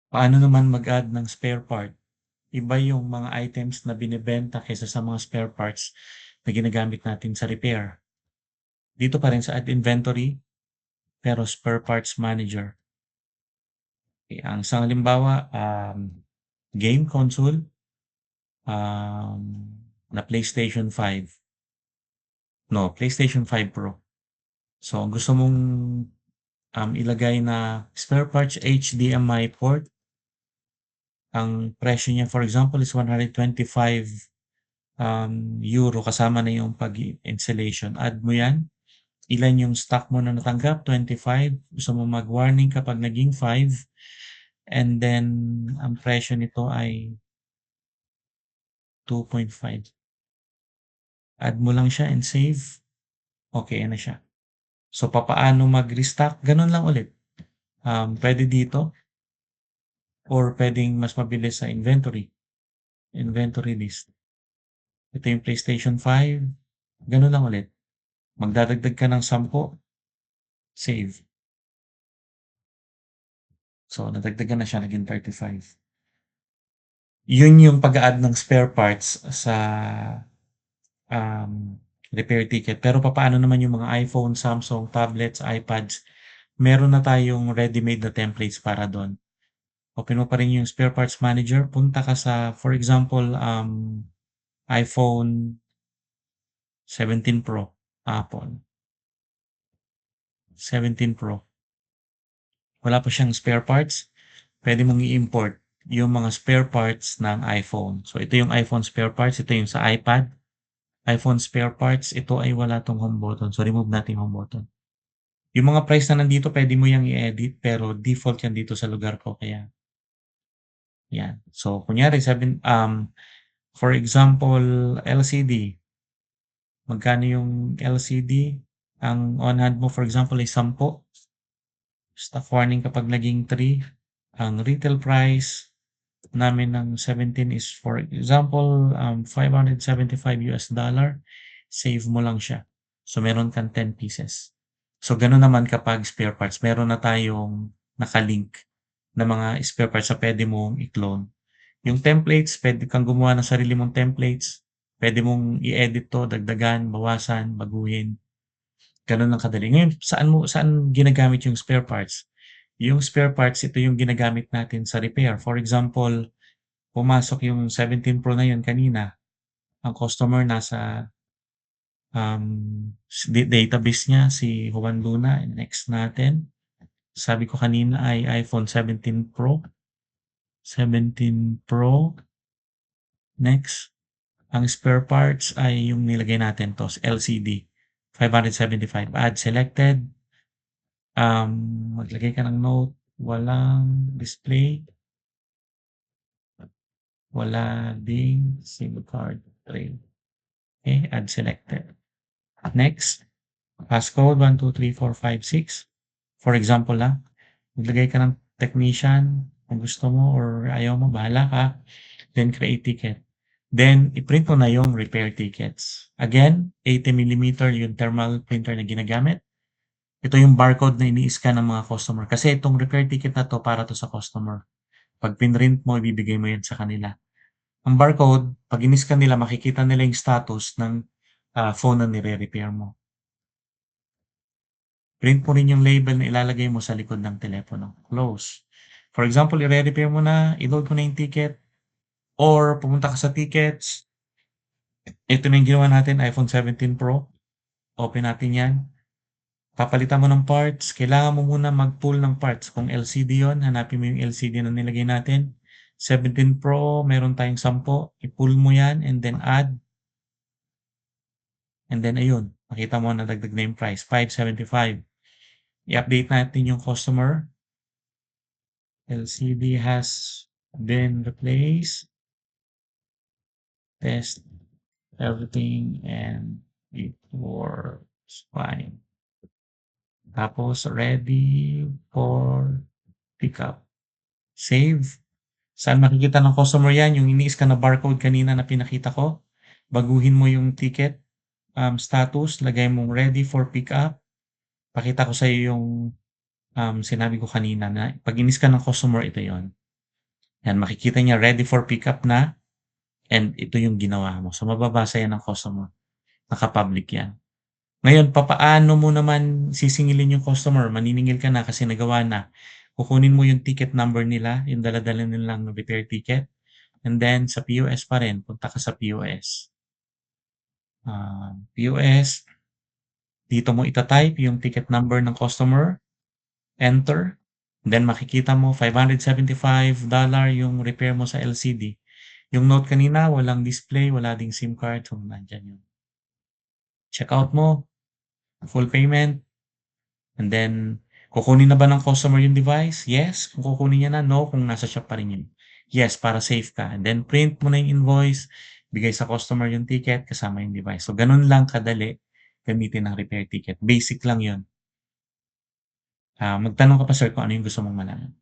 Paano naman mag-add ng spare part? Iba yung mga items na binebenta kaysa sa mga spare parts na ginagamit natin sa repair. Dito pa rin sa add inventory, pero spare parts manager. Okay, ang isang halimbawa, game console, na PlayStation 5. No, PlayStation 5 Pro. So, gusto mong ilagay na spare parts HDMI port. Ang presyo niya, for example, is 125 euro kasama na yung pag-installation. Add mo yan. Ilan yung stock mo na natanggap? 25. Gusto mo mag-warning kapag naging 5. And then, ang presyo nito ay 2.5. Add mo lang siya and save. Okay na siya. So, papaano mag-restock? Ganun lang ulit. Pwede dito or pwedeng mas mabilis sa inventory. Inventory list. Ito yung PlayStation 5. Ganun lang ulit. Magdadagdag ka ng 10, save. So, nadagdagan na siya, naging 35. Yun yung pag-a-add ng spare parts sa repair ticket. Pero papaano naman yung mga iPhone, Samsung, tablets, iPads? Meron na tayong ready-made na templates para doon. Open mo pa rin yung spare parts manager. Punta ka sa, for example, iPhone 17 Pro, Apple. 17 Pro. Wala pa siyang spare parts. Pwede mong i-import yung mga spare parts ng iPhone. So, ito yung iPhone spare parts. Ito yung sa iPad. iPhone spare parts. Ito ay wala tong home button. So, remove natin yung home button. Yung mga price na nandito, pwede mo yung i-edit. Pero default yan dito sa lugar ko. Kaya, yan. So, kunyari, for example, LCD. Magkano yung LCD? Ang on hand mo, for example, ay 10. Stock warning kapag naging 3. Ang retail price namin ng 17 is, for example, $575. Save mo lang siya. So, meron kang 10 pieces. So, gano'n naman kapag spare parts. Meron na tayong nakalink na mga spare parts na pwede mong i-clone. Yung templates, pwede kang gumawa ng sarili mong templates. Pwede mong i-edit 'to, dagdagan, bawasan, baguhin. Gano'n lang kadali. Ngayon, saan ginagamit yung spare parts? Yung spare parts, ito yung ginagamit natin sa repair. For example, pumasok yung 17 Pro na yun kanina. Ang customer nasa database niya, si Juan Luna. Next natin. Sabi ko kanina ay iPhone 17 Pro. 17 Pro. Next. Ang spare parts ay yung nilagay natin to, LCD. 575. Add selected. Maglagay ka ng note. Walang display. Wala ding SIM card tray. Okay, add selected. Next, passcode 12345 6. For example lang, maglagay ka ng technician kung gusto mo or ayaw mo, bahala ka. Then create ticket. Then, i-print mo na yung repair tickets. Again, 80mm yung thermal printer na ginagamit. Ito yung barcode na ini-scan ng mga customer. Kasi itong repair ticket na to para to sa customer. Pag pinrint mo, ibibigay mo yan sa kanila. Ang barcode, pag in-scan nila, makikita nila yung status ng phone na nire-repair mo. Print mo rin yung label na ilalagay mo sa likod ng telepono. Close. For example, i-repair mo na, i-load mo na yung ticket, or pumunta ka sa tickets. Ito na yung ginawa natin, iPhone 17 Pro. Open natin yan. Papalitan mo ng parts. Kailangan mo muna mag-pull ng parts. Kung LCD yon, hanapin mo yung LCD na nilagay natin. 17 Pro, meron tayong 10. I-pull mo yan and then add. And then ayun, makita mo nadagdag na yung price, 575. I-update natin yung customer. LCD has been replaced. Test everything and it works fine. Tapos ready for pickup. Save. Saan makikita ng customer yan? Yung ini-scan na barcode kanina na pinakita ko. Baguhin mo yung ticket status. Lagay mong ready for pickup. Pakita ko sa iyo yung sinabi ko kanina na pag in-scan ng customer, ito yon. Yan, makikita niya ready for pickup na and ito yung ginawa mo. So, mababasa yan ng customer. Naka-public yan. Ngayon, papaano mo naman sisingilin yung customer? Maniningil ka na kasi nagawa na. Kukunin mo yung ticket number nila, yung dala-dala nilang repair ticket. And then, sa POS pa rin, punta ka sa POS. POS, dito mo ita-type yung ticket number ng customer, enter, then makikita mo $575 yung repair mo sa LCD. Yung note kanina, walang display, wala ding SIM card, so nandyan yun. Check out mo, full payment, and then kukunin na ba ng customer yung device? Yes. Kung kukunin niya na, no. Kung nasa shop pa rin yun. Yes, para safe ka. And then print mo na yung invoice, bigay sa customer yung ticket kasama yung device. So ganun lang kadali gamitin ang repair ticket. Basic lang yun. Magtanong ka pa sir kung ano yung gusto mong malaman.